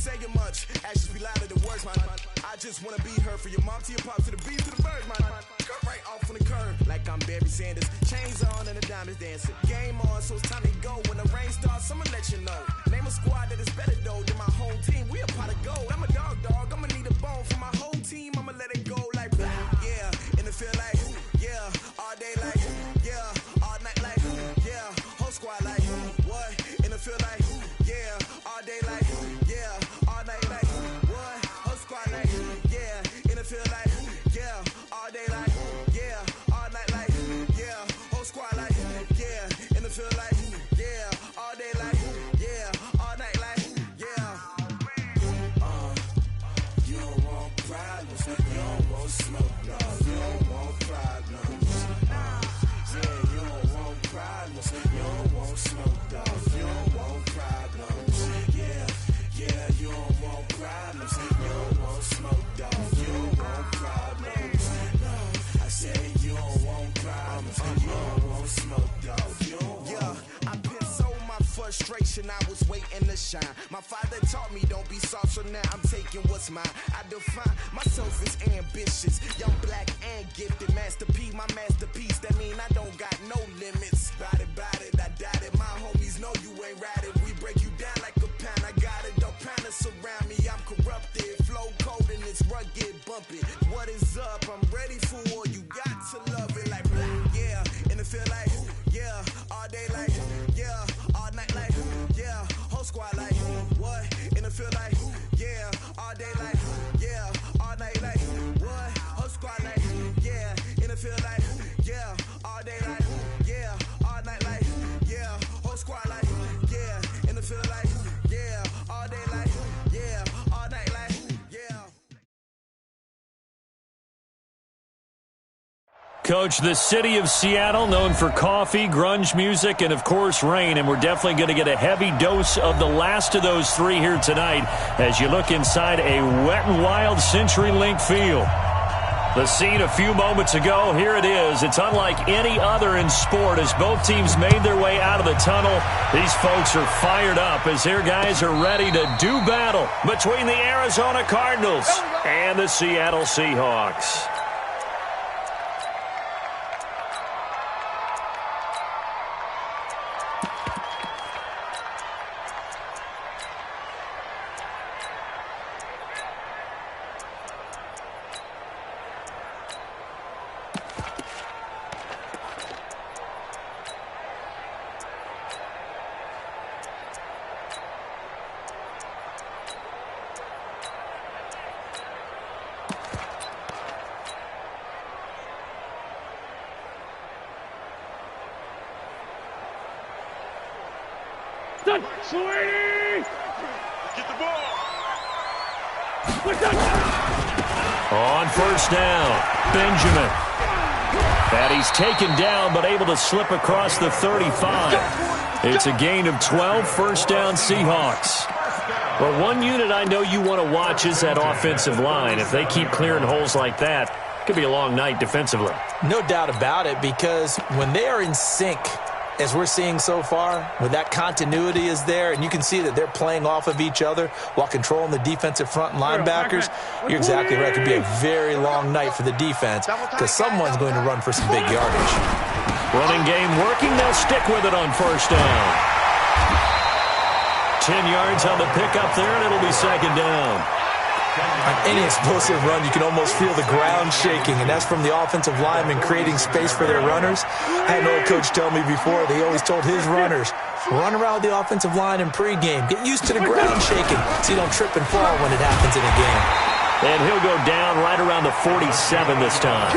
saying much. Actions be louder than words, man. I just wanna be heard for your mom to your pop to the beat to the birds, man. Cut right off on the curb like I'm Barry Sanders. Chains on and the diamonds dancing. Game on, so it's time to go. When the rain starts, I'ma let you know. Name a squad that is better though than my whole team. We a pot of gold. I'm a dog. I'ma need a bone for my whole team. I'ma let it go like yeah. In the field like yeah. All day like yeah. All night like yeah. Whole squad like what? In the field like yeah. All day like yeah. All night like what? Whole squad like yeah. In the field like yeah. All day like yeah. All night like yeah. Whole squad like yeah. In the field like yeah. All day like yeah. All night like yeah. You don't want problems. You don't want smoke. No. You don't want problems. Yeah, you don't want problems. You don't want smoke. Dog. You don't want problems. Yeah, you don't want problems. You don't want smoke. Dog. You don't want problems. No, I said you don't want problems. You don't want smoke. Dog. You don't want. Yeah, I've been so my frustration. I was waiting to shine. My father taught me don't be soft, so now I'm taking what's mine. I define myself as ambitious, young, black, and gifted. Master P, my masterpiece. That mean I don't got no limits. Bout it, I doubt it. My homies know you ain't ratted. We break you down like a pound. I got it, don't pound to surround me. I'm corrupted, flow cold and it's rugged, bumpy. What is up? I'm ready for war. You got to love it like yeah. In the field like yeah. All day like yeah. All night like yeah. Whole squad like what? In the field like yeah. All day like yeah. All night like what? Whole squad like yeah. In the field like yeah. All day like yeah. All night like yeah. Whole squad like yeah. In the field like yeah. All day like yeah. All night like yeah. Coach, the city of Seattle, known for coffee, grunge music, and, of course, rain. And we're definitely going to get a heavy dose of the last of those three here tonight as you look inside a Wet n Wild CenturyLink field. The scene a few moments ago, here it is. It's unlike any other in sport as both teams made their way out of the tunnel. These folks are fired up as their guys are ready to do battle between the Arizona Cardinals and the Seattle Seahawks. Get the ball. On first down, Benjamin. And he's taken down but able to slip across the 35. It's a gain of 12, first down Seahawks. Well, one unit I know you want to watch is that offensive line. If they keep clearing holes like that, it could be a long night defensively. No doubt about it, because when they are in sync, as we're seeing so far, when that continuity is there, and you can see that they're playing off of each other while controlling the defensive front and linebackers, you're exactly right. It could be a very long night for the defense because someone's going to run for some big yardage. Running game working. They'll stick with it on first down. 10 yards on the pickup there, and it'll be second down. On any explosive run, you can almost feel the ground shaking, and that's from the offensive linemen creating space for their runners. I had an old coach tell me before, that he always told his runners, run around the offensive line in pregame. Get used to the ground shaking so you don't trip and fall when it happens in a game. And he'll go down right around the 47 this time.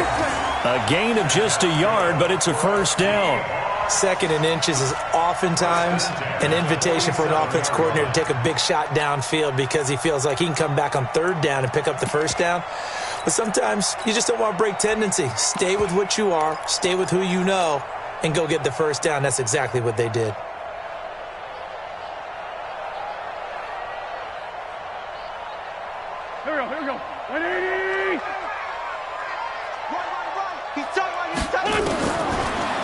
A gain of just a yard, but it's a first down. Second and inches is oftentimes an invitation for an offense coordinator to take a big shot downfield because he feels like he can come back on third down and pick up the first down. But sometimes you just don't want to break tendency. Stay with what you are, stay with who you know, and go get the first down. That's exactly what they did. Here we go. 180!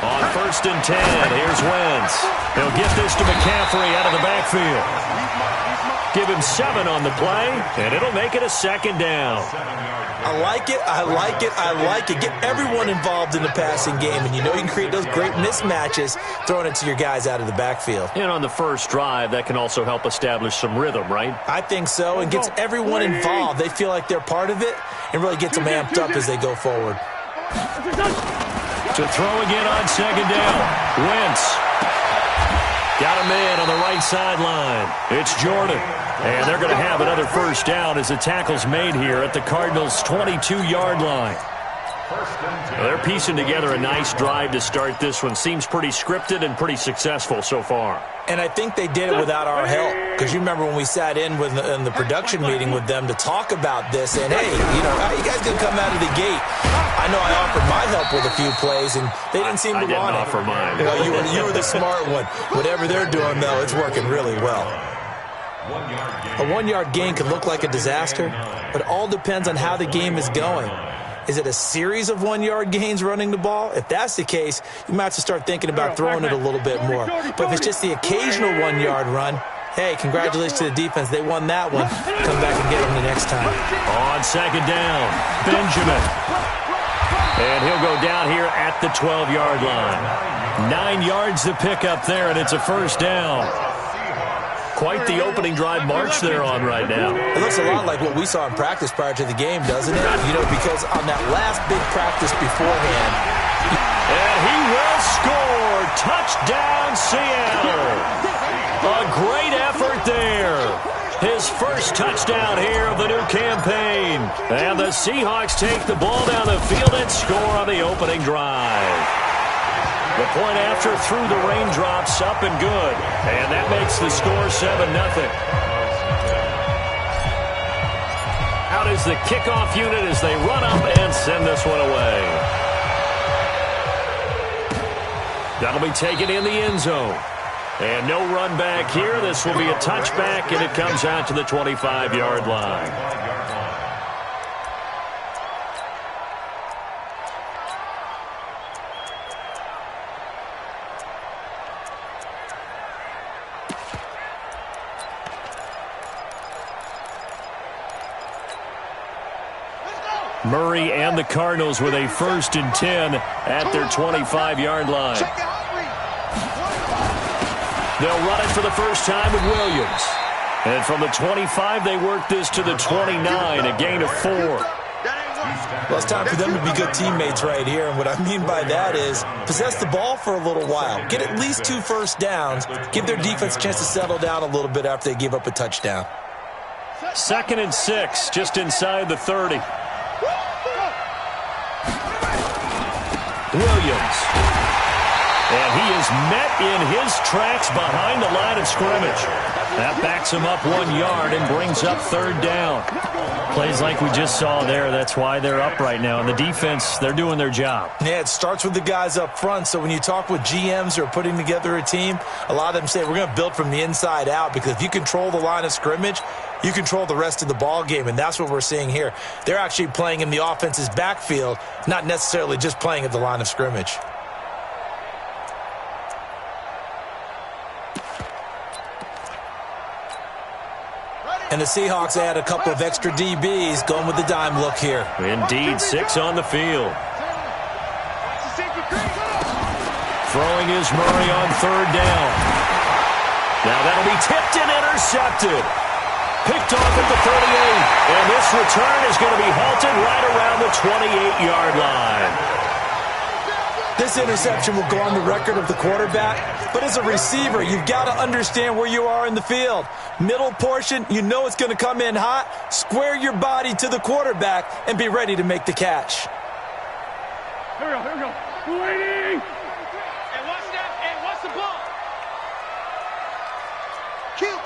On first and 10, here's Wentz. He'll get this to McCaffrey out of the backfield. Give him 7 on the play, and it'll make it a second down. I like it, I like it, I like it. Get everyone involved in the passing game, and you know you can create those great mismatches throwing it to your guys out of the backfield. And on the first drive, that can also help establish some rhythm, right? I think so, and gets everyone involved. They feel like they're part of it and really gets them amped up as they go forward. To throw again on second down. Wentz. Got him in on the right sideline. It's Jordan. And they're going to have another first down as the tackle's made here at the Cardinals' 22-yard line. They're piecing together a nice drive to start this one. Seems pretty scripted and pretty successful so far. And I think they did it without our help. Because you remember when we sat in the production meeting with them to talk about this. And, hey, you know, how you guys going to come out of the gate? I know I offered my help with a few plays, and they didn't seem to want it. I didn't offer mine. You know, you were the smart one. Whatever they're doing, though, it's working really well. A 1-yard gain can look like a disaster, but it all depends on how the game is going. Is it a series of 1-yard gains running the ball? If that's the case, you might have to start thinking about throwing it a little bit more. But if it's just the occasional 1-yard run, hey, congratulations to the defense. They won that one. Come back and get them the next time. On second down, Benjamin. And he'll go down here at the 12-yard line. 9 yards to pick up there, and it's a first down. Quite the opening drive march they're on right now. It looks a lot like what we saw in practice prior to the game, doesn't it? You know, because on that last big practice beforehand. And he will score. Touchdown, Seattle. A great effort there. His first touchdown here of the new campaign. And the Seahawks take the ball down the field and score on the opening drive. The point after through the raindrops, up and good. And that makes the score 7-0. Out is the kickoff unit as they run up and send this one away. That'll be taken in the end zone. And no run back here. This will be a touchback, and it comes out to the 25-yard line. Murray and the Cardinals with a 1st and 10 at their 25-yard line. They'll run it for the first time with Williams. And from the 25, they work this to the 29, a gain of 4. Well, it's time for them to be good teammates right here. And what I mean by that is possess the ball for a little while. Get at least 2 first downs. Give their defense a chance to settle down a little bit after they give up a touchdown. 2nd and 6, just inside the 30. Williams. And he is met in his tracks behind the line of scrimmage. That backs him up 1 yard and brings up 3rd down. Plays like we just saw there. That's why they're up right now. And the defense, they're doing their job. Yeah, it starts with the guys up front. So when you talk with GMs who are putting together a team, a lot of them say we're going to build from the inside out, because if you control the line of scrimmage, you control the rest of the ball game, and that's what we're seeing here. They're actually playing in the offense's backfield, not necessarily just playing at the line of scrimmage. And the Seahawks add a couple of extra DBs, going with the dime look here. Indeed, 6 on the field. Throwing is Murray on 3rd down. Now that'll be tipped and intercepted. Picked off at the 38. And this return is going to be halted right around the 28-yard line. This interception will go on the record of the quarterback, but as a receiver, you've got to understand where you are in the field. Middle portion, you know it's going to come in hot. Square your body to the quarterback and be ready to make the catch. Here we go. Waiting. And watch that. And watch the ball. Kill.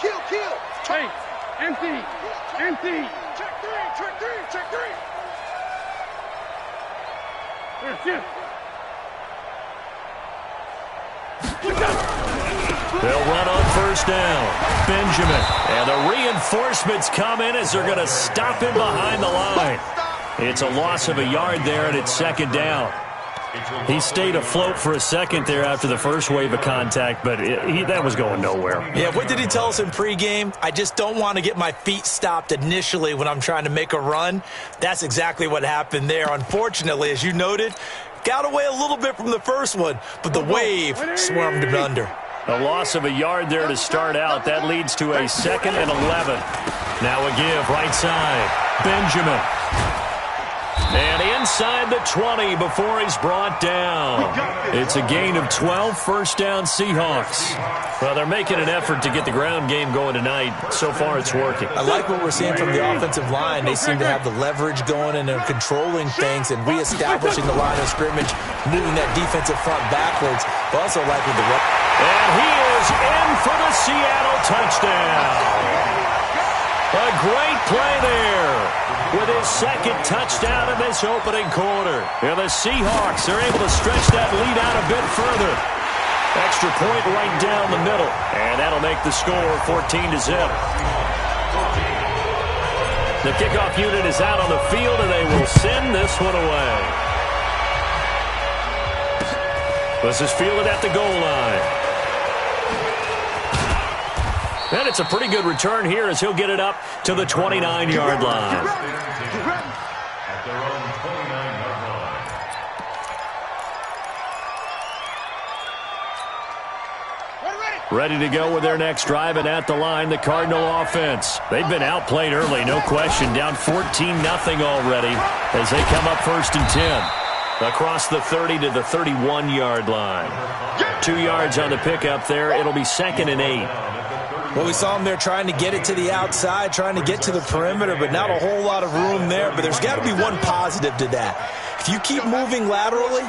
Hey, empty. Check three. Here. They'll run on 1st down. Benjamin. And the reinforcements come in as they're going to stop him behind the line. It's a loss of a yard there, and it's 2nd down. He stayed afloat for a second there after the first wave of contact, but that was going nowhere. Yeah, what did he tell us in pregame? I just don't want to get my feet stopped initially when I'm trying to make a run. That's exactly what happened there. Unfortunately, as you noted, got away a little bit from the first one, but the wave swarmed him under. A loss of a yard there to start out. That leads to a 2nd and 11. Now a give, right side. Benjamin. And inside the 20 before he's brought down. It's a gain of 12, first down Seahawks. Well, they're making an effort to get the ground game going tonight. So far, it's working. I like what we're seeing from the offensive line. They seem to have the leverage going, and they're controlling things and reestablishing the line of scrimmage, moving that defensive front backwards, but also like with the run. And he is in for the Seattle touchdown. A great play there with his 2nd touchdown in this opening quarter. And the Seahawks are able to stretch that lead out a bit further. Extra point right down the middle. And that'll make the score 14-0. The kickoff unit is out on the field, and they will send this one away. This is fielded at the goal line. And it's a pretty good return here as he'll get it up to the 29-yard line. At their own 29-yard line. Ready to go with their next drive, and at the line, the Cardinal offense. They've been outplayed early, no question. Down 14-0 already as they come up 1st and 10. Across the 30 to the 31-yard line. 2 yards on the pickup there. It'll be 2nd and 8. Well, we saw him there trying to get it to the outside, trying to get to the perimeter, but not a whole lot of room there. But there's got to be one positive to that. If you keep moving laterally,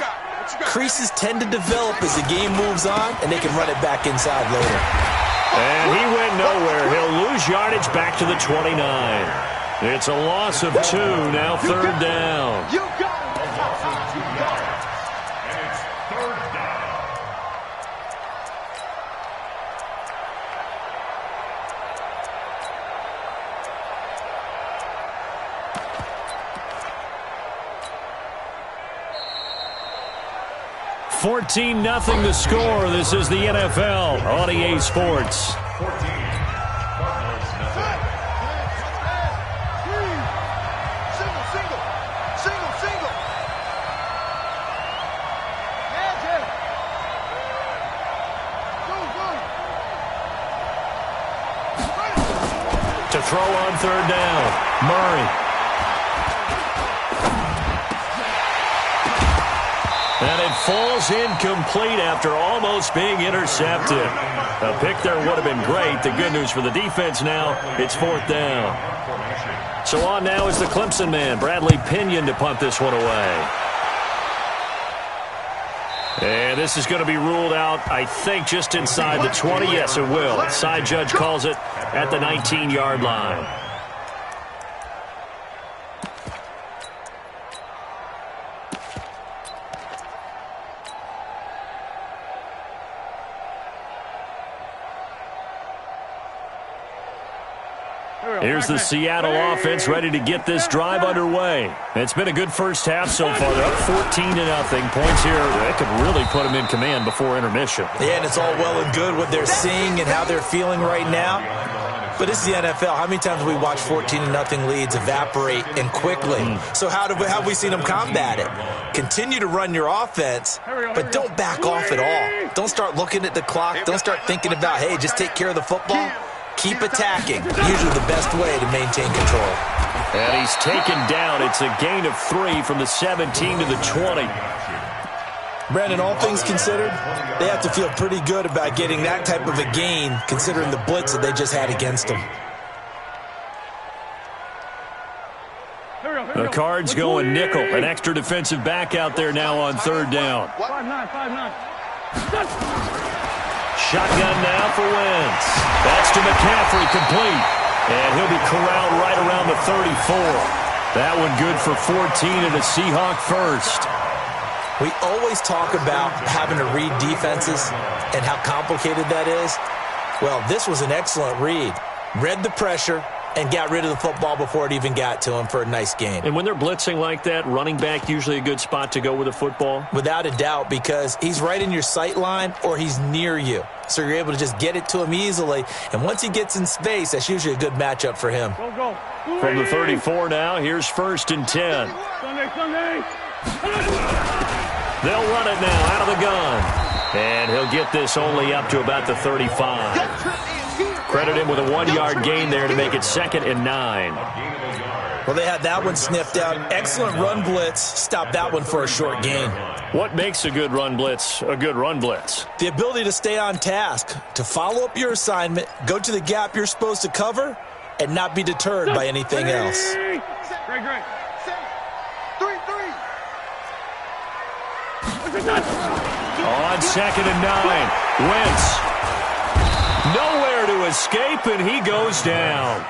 creases tend to develop as the game moves on, and they can run it back inside later. And he went nowhere. He'll lose yardage back to the 29. It's a loss of 2, now 3rd down. You got it. A loss of 2 yards. And it's 3rd down. $14-0 the score. This is the NFL on EA Sports. 14. Cardinals nothing. Single. To throw on 3rd down, Murray. And it falls incomplete after almost being intercepted. A pick there would have been great. The good news for the defense now, it's 4th down. So on now is the Clemson man, Bradley Pinion, to punt this one away. And this is going to be ruled out, I think, just inside the 20. Yes, it will. Side judge calls it at the 19-yard line. Here's the Seattle offense ready to get this drive underway. It's been a good first half so far. They're up 14-0. Points here, that could really put them in command before intermission. Yeah, and it's all well and good what they're seeing and how they're feeling right now. But this is the NFL. How many times have we watched 14-0 leads evaporate and quickly? So how have we seen them combat it? Continue to run your offense, but don't back off at all. Don't start looking at the clock. Don't start thinking about, hey, just take care of the football. Keep attacking. Usually the best way to maintain control. And he's taken down. It's a gain of 3 from the 17 to the 20. Brandon, all things considered, they have to feel pretty good about getting that type of a gain considering the blitz that they just had against them. The Cards going nickel. An extra defensive back out there now on 3rd down. 5-9. Shotgun now for Wentz. That's to McCaffrey, complete. And he'll be corralled right around the 34. That one good for 14 and a Seahawk first. We always talk about having to read defenses and how complicated that is. Well, this was an excellent read. Read the pressure, and got rid of the football before it even got to him for a nice gain. And when they're blitzing like that, running back usually a good spot to go with a football? Without a doubt, because he's right in your sight line or he's near you. So you're able to just get it to him easily. And once he gets in space, that's usually a good matchup for him. Go. From the 34 now, here's 1st and 10. Sunday. They'll run it now out of the gun. And he'll get this only up to about the 35. Credit him with a 1-yard gain there to make it 2nd and 9. Well, they had that one sniffed out. Excellent run blitz. Stopped that one for a short gain. What makes a good run blitz a good run blitz? The ability to stay on task, to follow up your assignment, go to the gap you're supposed to cover, and not be deterred by anything else. Great. 3-3. On 2nd and 9, Wentz. Nowhere to escape, and he goes down.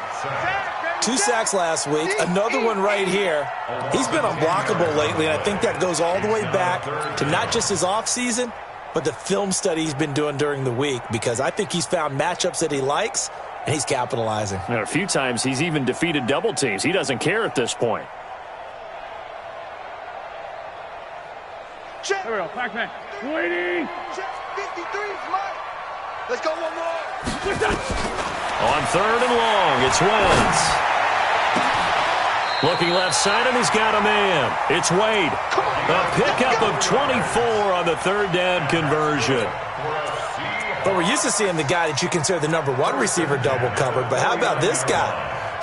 2 sacks last week, another one right here. He's been unblockable lately, and I think that goes all the way back to not just his offseason, but the film study he's been doing during the week, because I think he's found matchups that he likes, and he's capitalizing. And a few times he's even defeated double teams. He doesn't care at this point. Here we go. Back man. Waiting. Check 53 is mine. Let's go one more. On 3rd and long, it's Wentz. Looking left side, and he's got a man. It's Wade. A pickup of 24 on the 3rd down conversion. But we're used to seeing the guy that you consider the #1 receiver double covered. But how about this guy?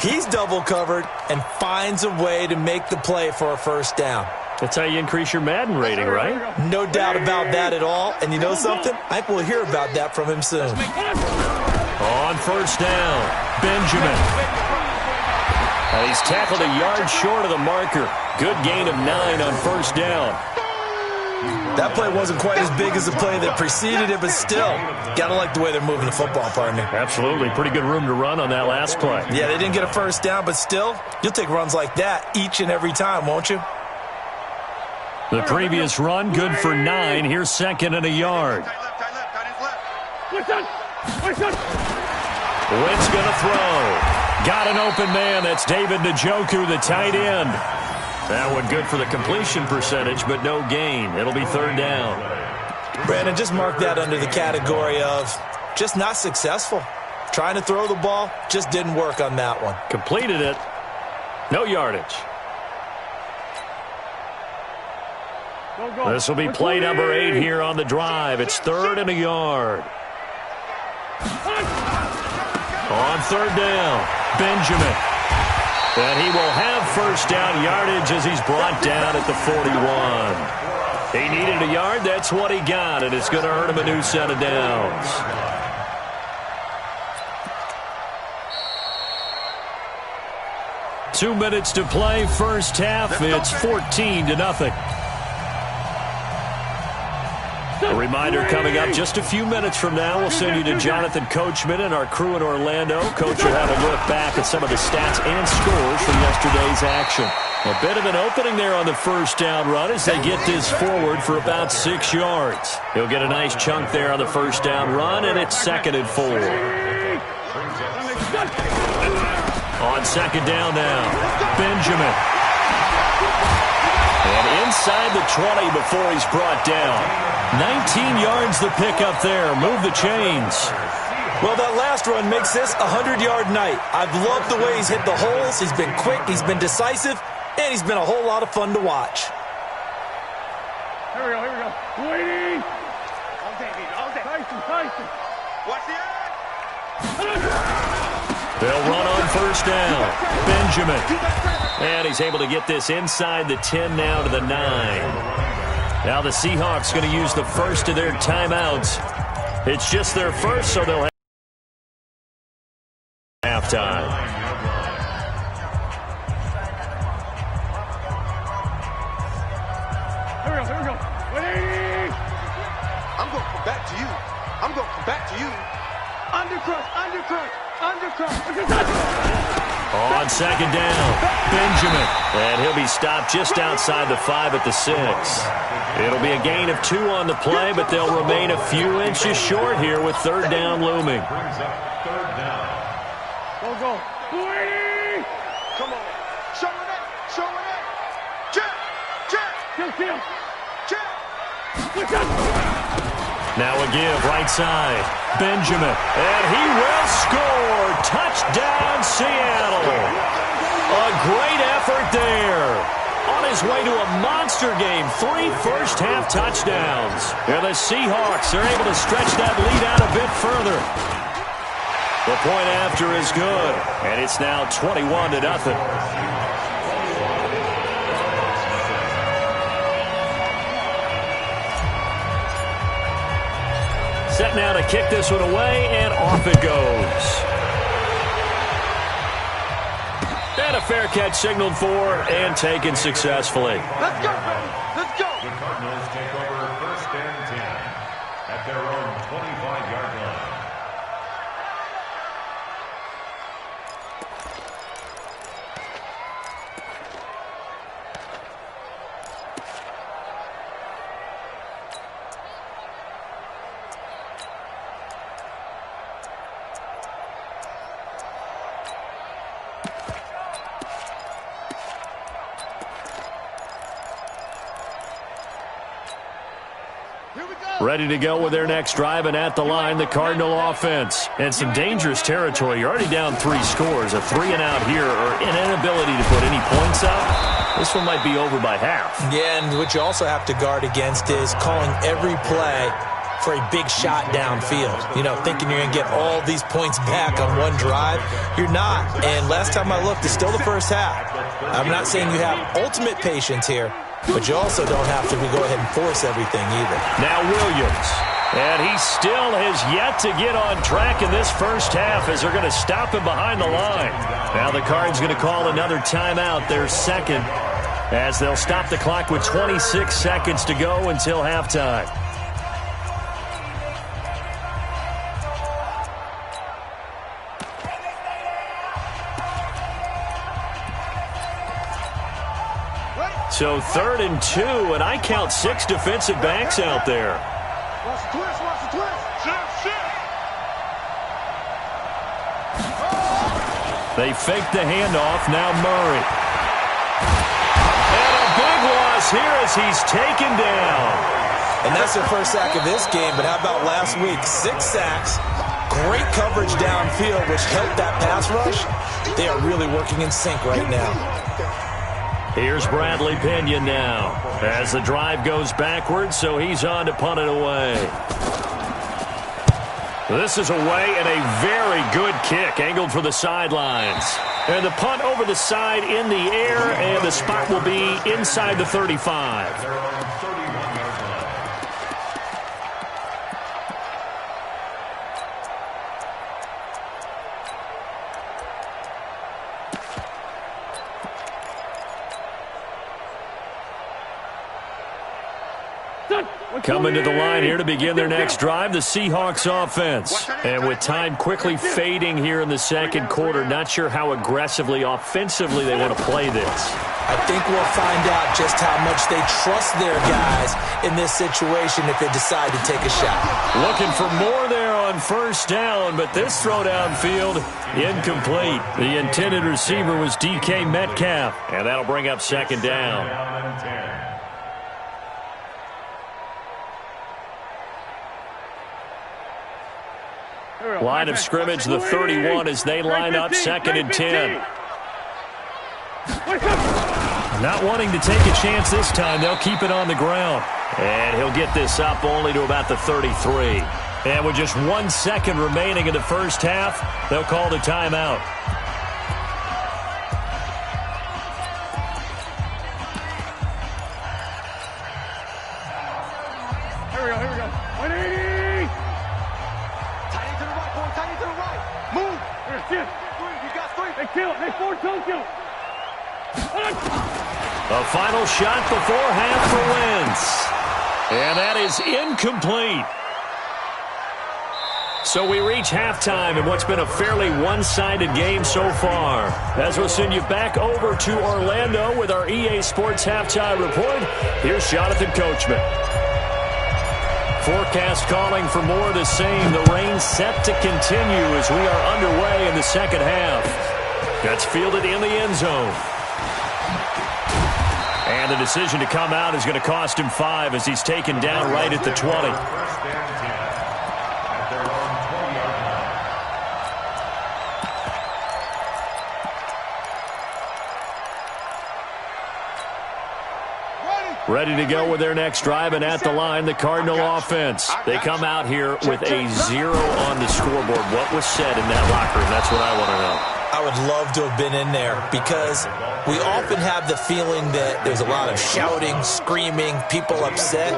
He's double covered and finds a way to make the play for a 1st down. That's how you increase your Madden rating, right? No doubt about that at all. And you know something? I think we'll hear about that from him soon. On 1st down, Benjamin. He's tackled a yard short of the marker. Good gain of 9 on 1st down. That play wasn't quite as big as the play that preceded it, but still, got to like the way they're moving the football, partner. Absolutely. Pretty good room to run on that last play. Yeah, they didn't get a 1st down, but still, you'll take runs like that each and every time, won't you? The previous run, good for 9. Here's 2nd and a yard. Wentz going to throw. Got an open man. That's David Njoku, the tight end. That one good for the completion percentage, but no gain. It'll be 3rd down. Brandon, just mark that under the category of just not successful. Trying to throw the ball, just didn't work on that one. Completed it. No yardage. This will be play number 8 here on the drive. It's 3rd and a yard. On 3rd down, Benjamin. And he will have 1st down yardage as he's brought down at the 41. He needed a yard. That's what he got, and it's going to earn him a new set of downs. Two minutes to play, 1st half. It's 14-0. A reminder coming up just a few minutes from now. We'll send you to Jonathan Coachman and our crew in Orlando. Coach will have a look back at some of the stats and scores from yesterday's action. A bit of an opening there on the 1st down run as they get this forward for about 6 yards. He'll get a nice chunk there on the 1st down run, and it's 2nd and 4. On 2nd down now, Benjamin. And inside the 20 before he's brought down. 19 yards the pickup there. Move the chains. Well, that last run makes this a 100-yard night. I've loved the way he's hit the holes. He's been quick, he's been decisive, and he's been a whole lot of fun to watch. Here we go. Waiting. Tyson. Watch the eye. They'll run on 1st down. Benjamin. And he's able to get this inside the 10 now to the 9. Now the Seahawks going to use the first of their timeouts. It's just their first, so they'll have halftime. Here we go. Waiting. I'm going to come back to you. Undercut. On 2nd down, Benjamin. And he'll be stopped just outside the 5 at the 6. It'll be a gain of 2 on the play, but they'll remain a few inches short here with 3rd down looming. Go. Waiting! Come on. Show it up. Show it up. Check. Check. Kill. Check. What's up? Now a give, right side. Benjamin, and he will score. Touchdown, Seattle. A great effort there. On his way to a monster game, 3 first-half touchdowns. And the Seahawks are able to stretch that lead out a bit further. The point after is good, and it's now 21-0. Set now to kick this one away, and off it goes. And a fair catch signaled for and taken successfully. Let's go, baby. Let's go. The Cardinals take over 1st and 10 at their own 25-yard line. Ready to go with their next drive, and at the line, the Cardinal offense. And some dangerous territory. You're already down 3 scores. A 3-and-out here, or an inability to put any points up. This one might be over by half. Yeah, and what you also have to guard against is calling every play for a big shot downfield. You know, thinking you're going to get all these points back on one drive. You're not. And last time I looked, it's still the first half. I'm not saying you have ultimate patience here, but you also don't have to go ahead and force everything either. Now Williams. And he still has yet to get on track in this first half as they're going to stop him behind the line. Now the Cards going to call another timeout, their second, as they'll stop the clock with 26 seconds to go until halftime. So 3rd and 2, and I count 6 defensive backs out there. Watch the twist. Watch the twist. Shift. They fake the handoff. Now Murray. And a big loss here as he's taken down. And that's their first sack of this game, but how about last week? 6 sacks, great coverage downfield, which helped that pass rush. They are really working in sync right now. Here's Bradley Pinion now as the drive goes backwards, so he's on to punt it away. This is away and a very good kick angled for the sidelines. And the punt over the side in the air, and the spot will be inside the 35. Their own 31-yard line. Coming to the line here to begin their next drive, the Seahawks offense. And with time quickly fading here in the second quarter, not sure how aggressively, offensively they want to play this. I think we'll find out just how much they trust their guys in this situation if they decide to take a shot. Looking for more there on first down, but this throw downfield, incomplete. The intended receiver was DK Metcalf, and that'll bring up second down. Line of scrimmage, the 31 as they line up 2nd and 10. Not wanting to take a chance this time, they'll keep it on the ground. And he'll get this up only to about the 33. And with just 1 second remaining in the first half, they'll call the timeout. Here we go. 180! Tight to the right, boy. Tight to the right. Move. Here, shift. You got 3. Hey, kill it. Hey, forward, kill. A final shot before half for Wentz. And that is incomplete. So we reach halftime in what's been a fairly one-sided game so far. As we'll send you back over to Orlando with our EA Sports Halftime Report, here's Jonathan Coachman. Forecast calling for more of the same. The rain set to continue as we are underway in the second half. That's fielded in the end zone. And the decision to come out is going to cost him 5 as he's taken down right at the 20. First and 10 at their own 20-yard line. Ready to go with their next drive, and at the line, the Cardinal offense. They come out here with a 0 on the scoreboard. What was said in that locker room? That's what I want to know. I would love to have been in there because we often have the feeling that there's a lot of shouting, screaming, people upset.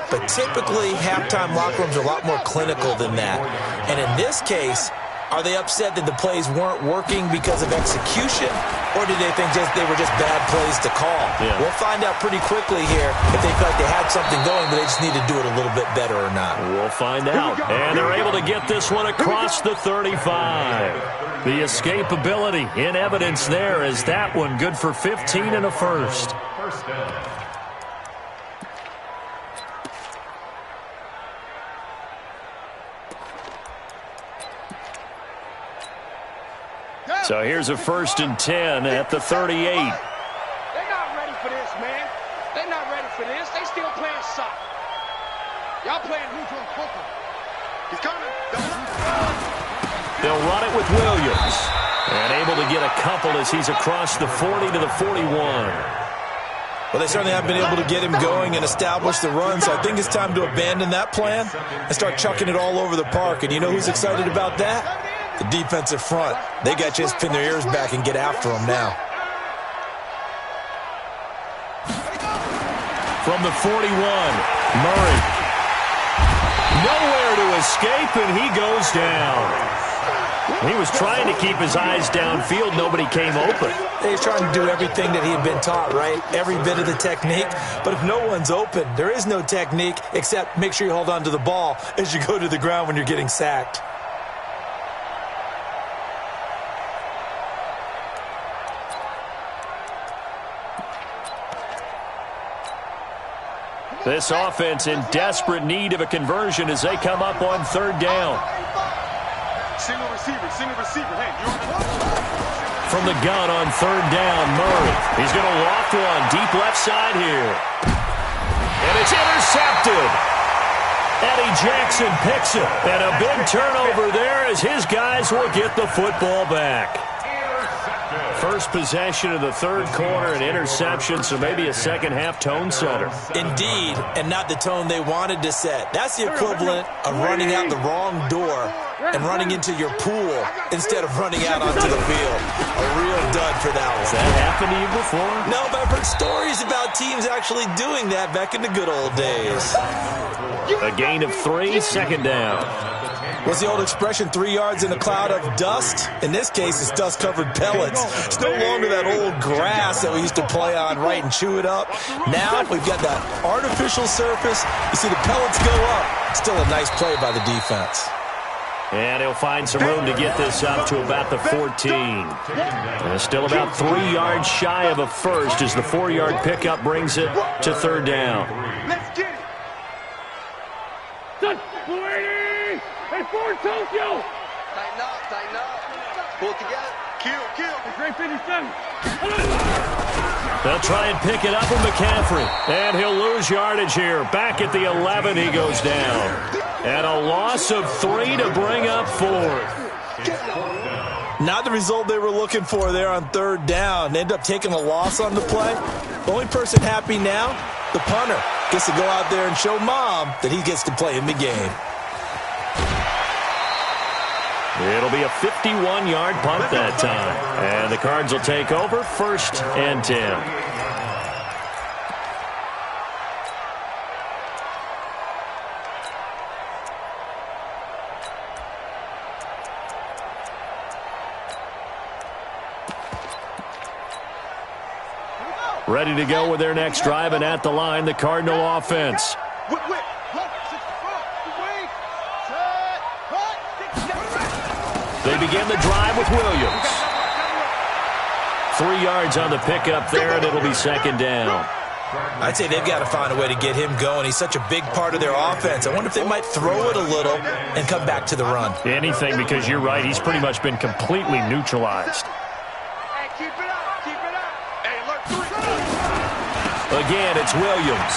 But typically, halftime locker rooms are a lot more clinical than that. And in this case, are they upset that the plays weren't working because of execution? Or did they think they were just bad plays to call? Yeah. We'll find out pretty quickly here if they feel like they had something going, but they just need to do it a little bit better or not. We'll find out. And they're able to get this one across the 35. The escapability in evidence there as that one good for 15 and a first. First down. So here's a 1st and 10 at the 38. They're not ready for this, man. They're not ready for this. They still playing soccer. Y'all playing neutral football. He's coming. They'll run it with Williams. And able to get a couple as he's across the 40 to the 41. Well, they certainly have been able to get him going and establish the run, so I think it's time to abandon that plan and start chucking it all over the park. And you know who's excited about that? The defensive front. They got to just pin their ears back and get after him now. From the 41, Murray. Nowhere to escape, and he goes down. He was trying to keep his eyes downfield. Nobody came open. He's trying to do everything that he had been taught, right? Every bit of the technique. But if no one's open, there is no technique except make sure you hold on to the ball as you go to the ground when you're getting sacked. This offense in desperate need of a conversion as they come up on 3rd down. Single receiver. Hey, you're on the... From the gun on 3rd down, Murray. He's going to loft one deep left side here. And it's intercepted. Eddie Jackson picks it. And a big turnover there as his guys will get the football back. First possession of the 3rd quarter, an interception, so maybe a second-half tone setter. Indeed, and not the tone they wanted to set. That's the equivalent of running out the wrong door and running into your pool instead of running out onto the field. A real dud for that one. Has that happened to you before? No, but I've heard stories about teams actually doing that back in the good old days. A gain of 3, 2nd down. What's the old expression, 3 yards in a cloud of dust? In this case, it's dust-covered pellets. It's no longer that old grass that we used to play on, right, and chew it up. Now we've got that artificial surface. You see the pellets go up. Still a nice play by the defense. And he'll find some room to get this up to about the 14. And still about 3 yards shy of a first as the 4-yard pickup brings it to 3rd down. Let's get it. Touch, Brady! Hey, Ford Tokyo! Tighten up. Pull it together. Kill. Great 57. They'll try and pick it up with McCaffrey. And he'll lose yardage here. Back at the 11, he goes down. And a loss of 3 to bring up 4th. Not the result they were looking for there on 3rd down. They end up taking a loss on the play. The only person happy now, the punter, gets to go out there and show Mom that he gets to play in the game. It'll be a 51-yard punt that time. And the Cards will take over 1st and 10. Ready to go with their next drive, and at the line, the Cardinal offense. They begin the drive with Williams. 3 yards on the pickup there, and it'll be 2nd down. I'd say they've got to find a way to get him going. He's such a big part of their offense. I wonder if they might throw it a little and come back to the run. Anything, because you're right. He's pretty much been completely neutralized. Keep it up. Keep it up. Hey, alert 3. Again, it's Williams.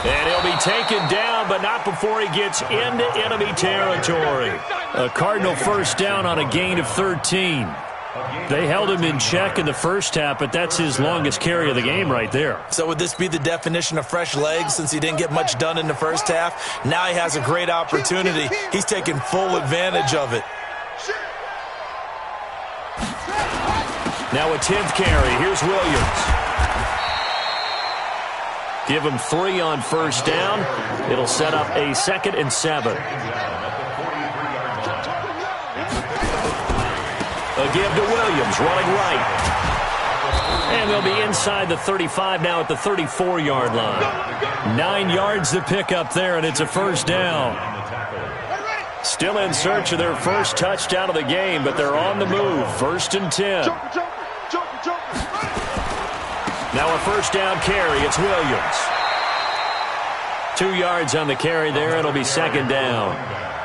And he'll be taken down, but not before he gets into enemy territory. A Cardinal first down on a gain of 13. They held him in check in the first half, but that's his longest carry of the game right there. So would this be the definition of fresh legs since he didn't get much done in the first half? Now he has a great opportunity. He's taking full advantage of it. Now a 10th carry. Here's Williams. Give him 3 on first down. It'll set up a 2nd and 7. A give to Williams, running right. And they'll be inside the 35 now at the 34-yard line. 9 yards to pick up there, and it's a first down. Still in search of their first touchdown of the game, but they're on the move. 1st and 10. Now a first down carry. It's Williams. 2 yards on the carry there. It'll be 2nd down.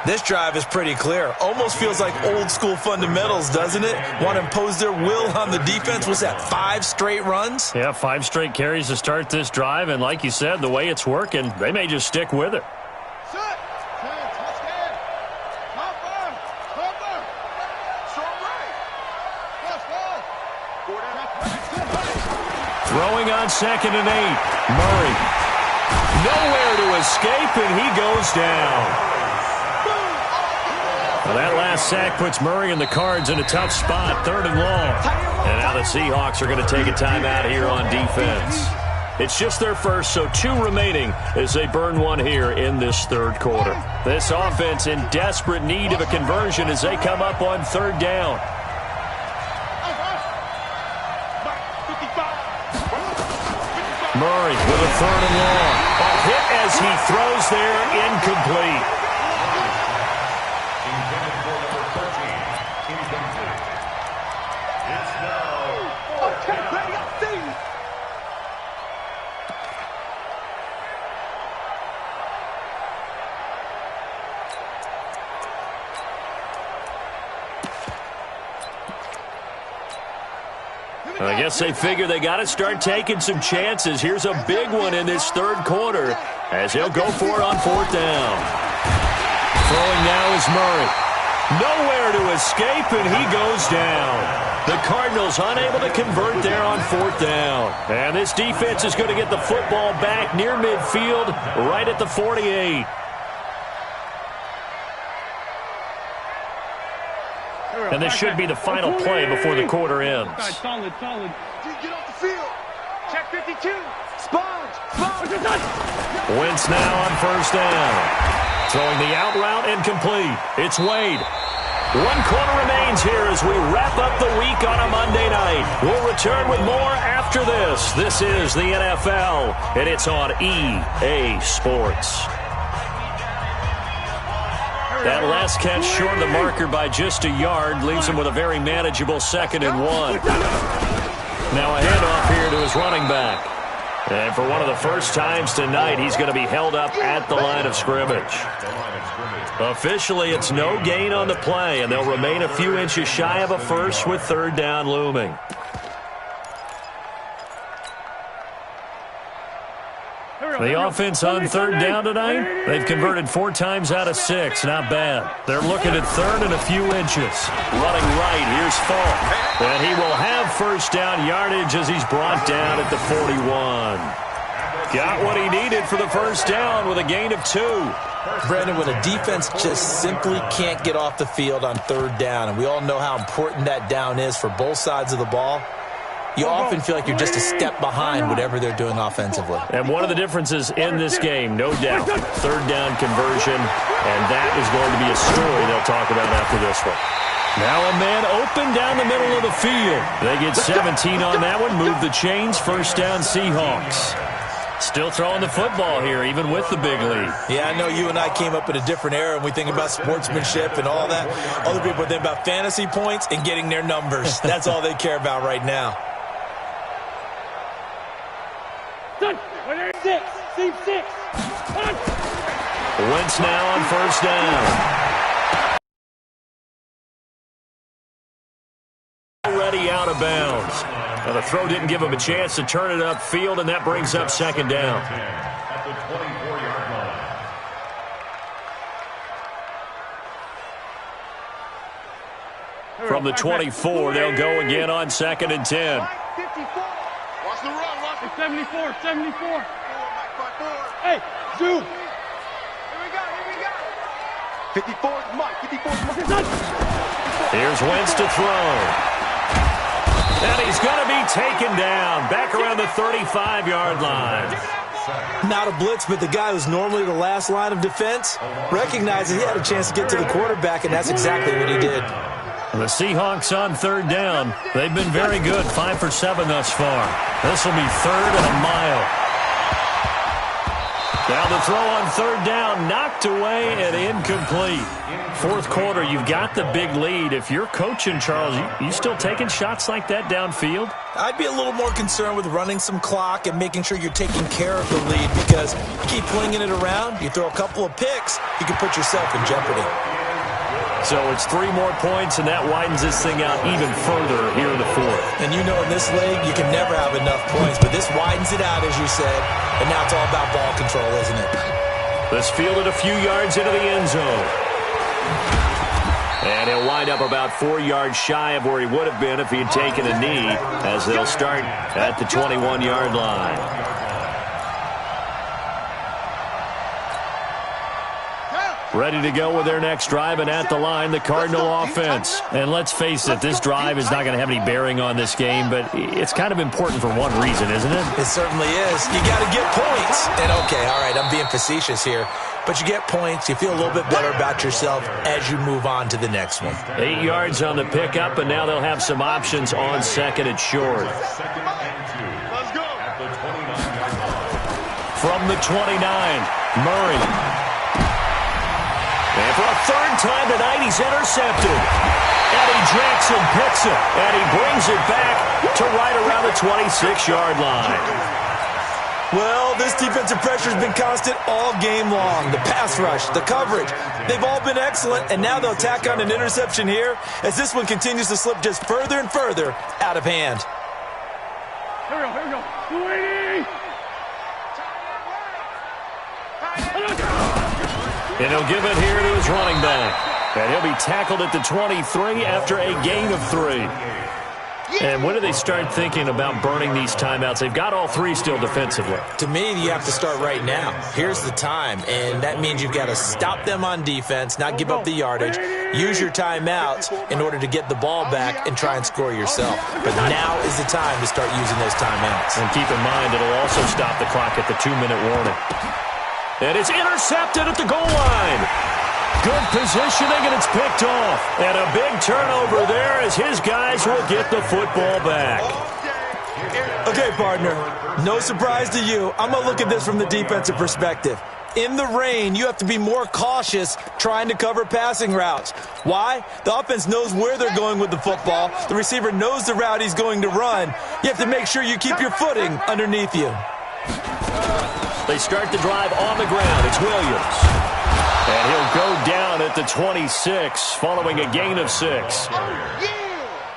This drive is pretty clear. Almost feels like old-school fundamentals, doesn't it? Want to impose their will on the defense. Was that 5 straight runs? Yeah, 5 straight carries to start this drive. And like you said, the way it's working, they may just stick with it. Throwing on 2nd and 8. Murray. Nowhere to escape, and he goes down. Well, that last sack puts Murray and the Cards in a tough spot, 3rd and long. And now the Seahawks are going to take a timeout here on defense. It's just their first, so 2 remaining as they burn 1 here in this 3rd quarter. This offense in desperate need of a conversion as they come up on 3rd down. Murray with a 3rd and long. A hit as he throws there, incomplete. Intended for number 13, incomplete. It's now 4th down. I guess they figure they got to start taking some chances. Here's a big one in this 3rd quarter as he'll go for it on 4th down. Throwing now is Murray. Nowhere to escape, and he goes down. The Cardinals unable to convert there on 4th down. And this defense is going to get the football back near midfield, right at the 48. And this should be the final play before the quarter ends. Solid. Get off the field. Check 52. Sponge. Wentz now on 1st down. Throwing the out route incomplete. It's Wade. 1 quarter remains here as we wrap up the week on a Monday night. We'll return with more after this. This is the NFL, and it's on EA Sports. That last catch short of the marker by just a yard leaves him with a very manageable 2nd and 1. Now a handoff here to his running back. And for one of the first times tonight, he's going to be held up at the line of scrimmage. Officially, it's no gain on the play, and they'll remain a few inches shy of a first with 3rd down looming. The offense on 3rd down tonight, they've converted 4 times out of 6. Not bad. They're looking at 3rd and a few inches. Running right, here's Falk. And he will have 1st down yardage as he's brought down at the 41. Got what he needed for the 1st down with a gain of 2. Brandon, when a defense just simply can't get off the field on 3rd down, and we all know how important that down is for both sides of the ball, you often feel like you're just a step behind whatever they're doing offensively. And one of the differences in this game, no doubt, 3rd down conversion, and that is going to be a story they'll talk about after this one. Now a man open down the middle of the field. They get 17 on that one, move the chains, 1st down Seahawks. Still throwing the football here, even with the big lead. Yeah, I know you and I came up in a different era, and we think about sportsmanship and all that. Other people think about fantasy points and getting their numbers. That's all they care about right now. Wentz now on 1st down. already out of bounds. Now, the throw didn't give him a chance to turn it upfield, and that brings up second down. At the 24-yard line. From the 24, they'll go again on 2nd and 10. 54. Watch the run, watch the 74, 74. Hey, Zoom. Here we go. 54 is Mike, 54 is Mike. Here's Wentz to throw. And he's going to be taken down back around the 35-yard line. Not a blitz, but the guy who's normally the last line of defense recognizes he had a chance to get to the quarterback, and that's exactly what he did. The Seahawks on 3rd down. They've been very good, 5 for 7 thus far. This will be 3rd and a mile. Now the throw on 3rd down, knocked away and incomplete. 4th quarter, you've got the big lead. If you're coaching, Charles, you still taking shots like that downfield? I'd be a little more concerned with running some clock and making sure you're taking care of the lead, because you keep flinging it around, you throw a couple of picks, you can put yourself in jeopardy. So it's 3 more points, and that widens this thing out even further here in the 4th. And you know in this league, you can never have enough points, but this widens it out, as you said, and now it's all about ball control, isn't it? This fielded a few yards into the end zone. And he'll wind up about 4 yards shy of where he would have been if he had taken a knee, as they'll start at the 21-yard line. Ready to go with their next drive, and at the line, the Cardinal offense. And let's face it, this drive is not going to have any bearing on this game, but it's kind of important for one reason, isn't it? It certainly is. You got to get points. And okay, all right, I'm being facetious here, but you get points, you feel a little bit better about yourself as you move on to the next one. 8 yards on the pickup, and now they'll have some options on 2nd and short. 2nd and 2. Let's go. At the 29-yard line. From the 29, Murray. And for a 3rd time tonight, he's intercepted. Eddie Jackson picks it, and he brings it back to right around the 26-yard line. Well, this defensive pressure has been constant all game long. The pass rush, the coverage, they've all been excellent, and now they'll tack on an interception here as this one continues to slip just further and further out of hand. Here we go. 280. And he'll give it here to his running back. And he'll be tackled at the 23 after a gain of 3. And when do they start thinking about burning these timeouts? They've got all 3 still defensively. To me, you have to start right now. Here's the time, and that means you've got to stop them on defense, not give up the yardage, use your timeouts in order to get the ball back and try and score yourself. But now is the time to start using those timeouts. And keep in mind, it'll also stop the clock at the 2-minute warning. And it's intercepted at the goal line. Good positioning, and it's picked off. And a big turnover there as his guys will get the football back. Okay, partner, no surprise to you. I'm going to look at this from the defensive perspective. In the rain, you have to be more cautious trying to cover passing routes. Why? The offense knows where they're going with the football. The receiver knows the route he's going to run. You have to make sure you keep your footing underneath you. They start the drive on the ground. It's Williams. And he'll go down at the 26 following a gain of 6.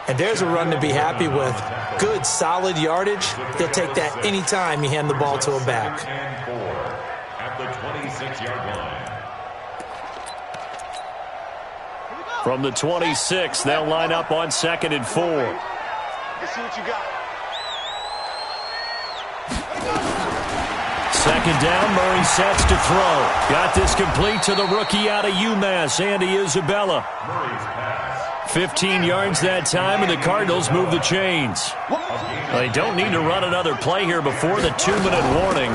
And there's a run to be happy with. Good, solid yardage. They'll take that anytime you hand the ball to a back. And 4 at the 26-yard line. From the 26, they'll line up on 2nd and 4. Let's see what you got. 2nd down, Murray sets to throw. Got this complete to the rookie out of UMass, Andy Isabella. Murray's pass. 15 yards that time, and the Cardinals move the chains. They don't need to run another play here before the 2-minute warning.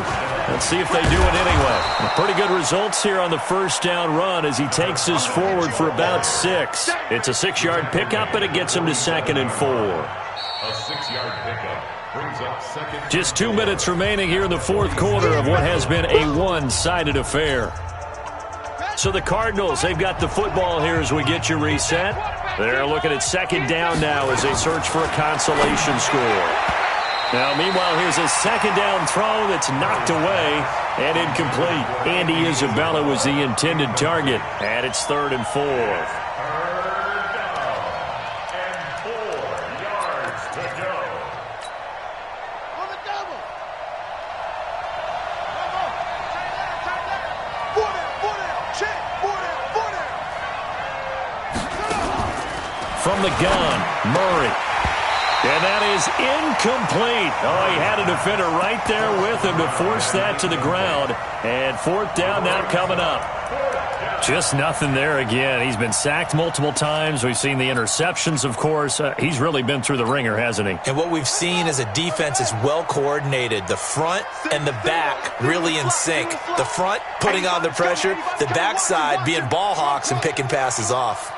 Let's see if they do it anyway. Pretty good results here on the 1st down run as he takes us forward for about 6. It's a 6-yard pickup, and it gets him to 2nd and 4. A 6-yard pickup brings up 2nd. Just 2 minutes remaining here in the 4th quarter of what has been a one-sided affair. So the Cardinals, they've got the football here as we get you reset. They're looking at 2nd down now as they search for a consolation score. Now, meanwhile, here's a 2nd down throw that's knocked away and incomplete. Andy Isabella was the intended target, and it's 3rd and 4. 3rd down and 4 yards. from the gun. Murray. And that is incomplete. Oh, he had a defender right there with him to force that to the ground. And fourth down now coming up. Just nothing there again. He's been sacked multiple times. We've seen the interceptions, of course. He's really been through the ringer, hasn't he? And what we've seen is a defense is well coordinated. The front and the back really in sync. The front putting on the pressure. The backside being ball hawks and picking passes off.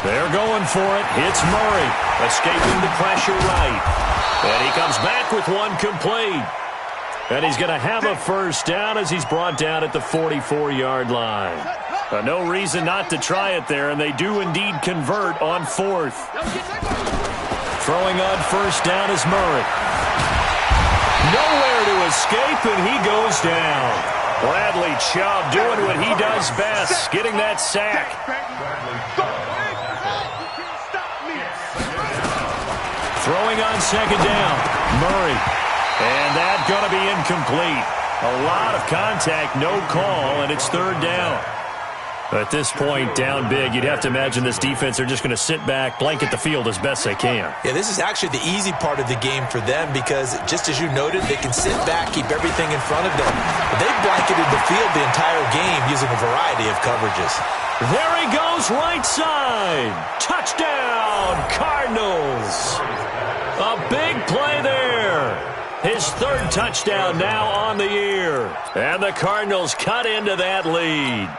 They're going for it. It's Murray. Escaping the pressure right. And he comes back with one complete. And he's going to have a first down as he's brought down at the 44-yard line. No reason not to try it there, and they do indeed convert on fourth. Throwing on first down is Murray. Nowhere to escape, and he goes down. Bradley Chubb doing what he does best, getting that sack. Throwing on second down, Murray. And that's going to be incomplete. A lot of contact, no call, and it's third down. At this point, down big, you'd have to imagine this defense are just going to sit back, blanket the field as best they can. Yeah, this is actually the easy part of the game for them because, just as you noted, they can sit back, keep everything in front of them. But they've blanketed the field the entire game using a variety of coverages. There he goes, right side. Touchdown, Cardinals. A big play there. His third touchdown now on the year. And the Cardinals cut into that lead.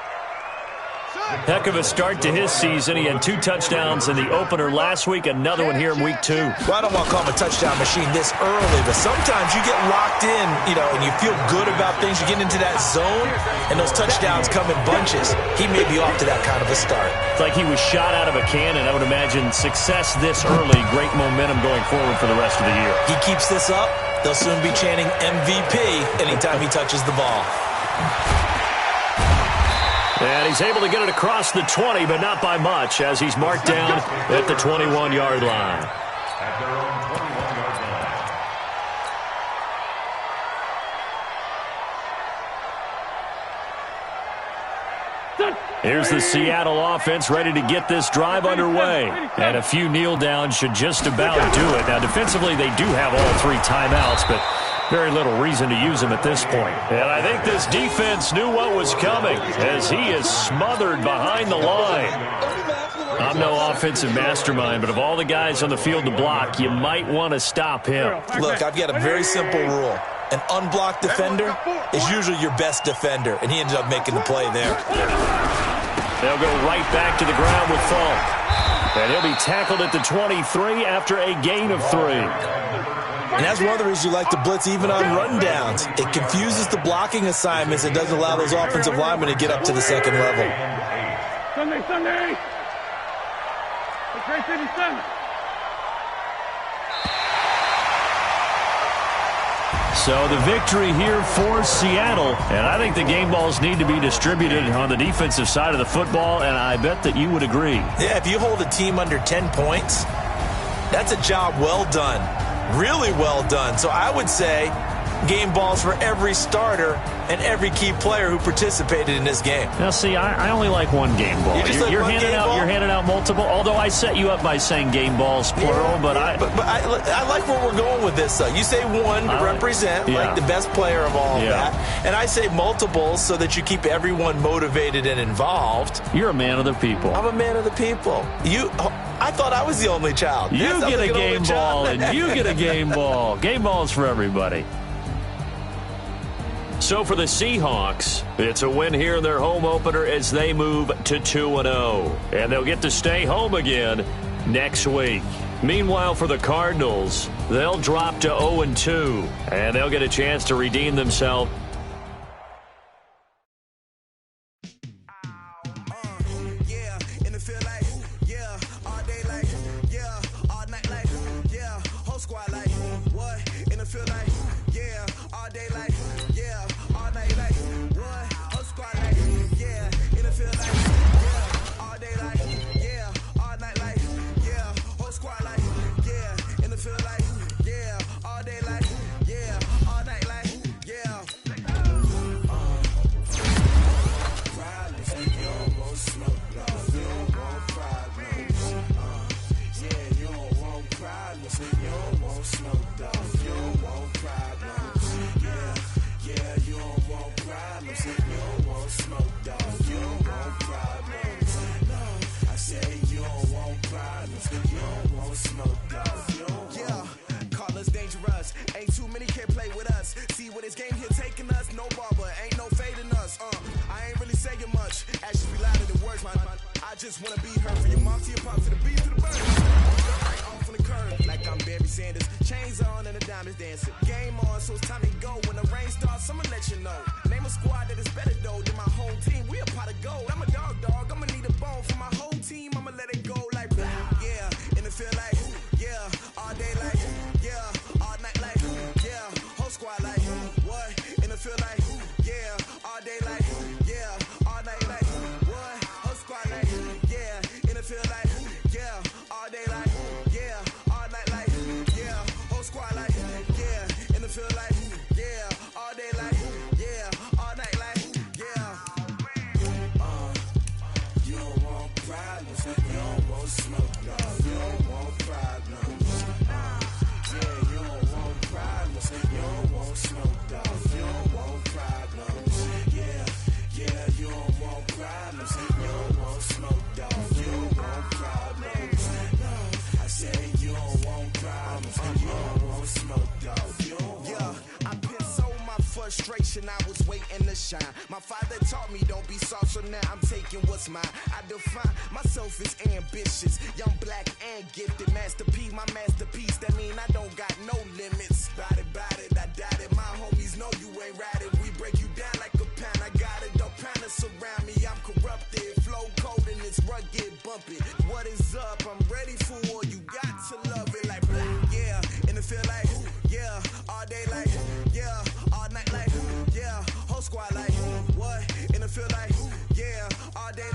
Heck of a start to his season. He had 2 touchdowns in the opener last week, another one here in week 2. Well, I don't want to call him a touchdown machine this early, but sometimes you get locked in, and you feel good about things. You get into that zone, and those touchdowns come in bunches. He may be off to that kind of a start. It's like he was shot out of a cannon. I would imagine success this early, great momentum going forward for the rest of the year. He keeps this up, they'll soon be chanting MVP anytime he touches the ball. And he's able to get it across the 20, but not by much, as he's marked down at the 21-yard line. At their own 21-yard line. Here's the Seattle offense ready to get this drive underway. And a few kneel downs should just about do it. Now, defensively, they do have all 3 timeouts, but very little reason to use them at this point. And I think this defense knew what was coming as he is smothered behind the line. I'm no offensive mastermind, but of all the guys on the field to block, you might want to stop him. Look, I've got a very simple rule. An unblocked defender is usually your best defender, and he ended up making the play there. They'll go right back to the ground with Falk. And he'll be tackled at the 23 after a gain of 3. And that's one of the reasons you like to blitz even on rundowns. It confuses the blocking assignments and doesn't allow those offensive linemen to get up to the second level. Sunday. It's City Sunday. So the victory here for Seattle. And I think the game balls need to be distributed on the defensive side of the football, and I bet that you would agree. Yeah, if you hold a team under 10 points, that's a job well done. Really well done. So I would say game balls for every starter and every key player who participated in this game. Now, see, I only like one game ball. You're handing out multiple, although I set you up by saying game balls, plural, yeah, but I like where we're going with this, though. You say one to represent, like the best player of all of that, and I say multiples so that you keep everyone motivated and involved. You're a man of the people. I'm a man of the people. I thought I was the only child. You get a game ball, and you get a game ball. Game balls for everybody. So for the Seahawks, it's a win here in their home opener as they move to 2-0. And they'll get to stay home again next week. Meanwhile, for the Cardinals, they'll drop to 0-2, and they'll get a chance to redeem themselves. want smoke, dog. Yeah, call us dangerous. Ain't too many can play with us. See where this game here taking us. No barber, ain't no fading us. I ain't really saying much. Actions be louder than words, man. I just wanna be heard. From your mom to your pop to the beat to the bird. Right off on the curb, like I'm Barry Sanders. Chains on and the diamonds dancing. Game on, so it's time to go. When the rain starts, I'ma let you know. Name a squad that is better though than my home team. We a pot of gold. I'm a dog. I'ma need a bone for my whole team. I'ma let it go like blah. Yeah, and it feel like yeah, all day like yeah, all night like yeah, whole squad like what? And it feel like yeah, all day like yeah, all night like what? Whole squad like yeah, and it feel like yeah, all day like yeah, all night like yeah, whole squad like yeah, and it feel like yeah, all day like yeah, all night like yeah. You don't want problems, you don't want smoke, dog. You don't want problems. Yeah, you don't want problems, you don't want smoke, dog. You don't want problems. Yeah, you don't want problems, you don't want smoke, dog. You don't want problems. No, I say you don't want problems, you don't want smoke, dog. You don't want. Yeah, I piss on my frustration, I was waiting to shine. My father taught me don't be soft, so now I'm taking what's mine. I define myself as ambitious, young, black, and gifted. Master P, my masterpiece, that mean I don't got no limits. Bout it, I doubt it. My homies know you ain't ride it. We break you down like a pound. I got it, don't pound to surround me. I'm corrupted, flow cold and it's rugged, bumpy. What is up? I'm ready for war. You got to love it like blah. Yeah, and it feel like yeah, all day like yeah, all night like yeah, whole squad like what? And it feel like yeah, all day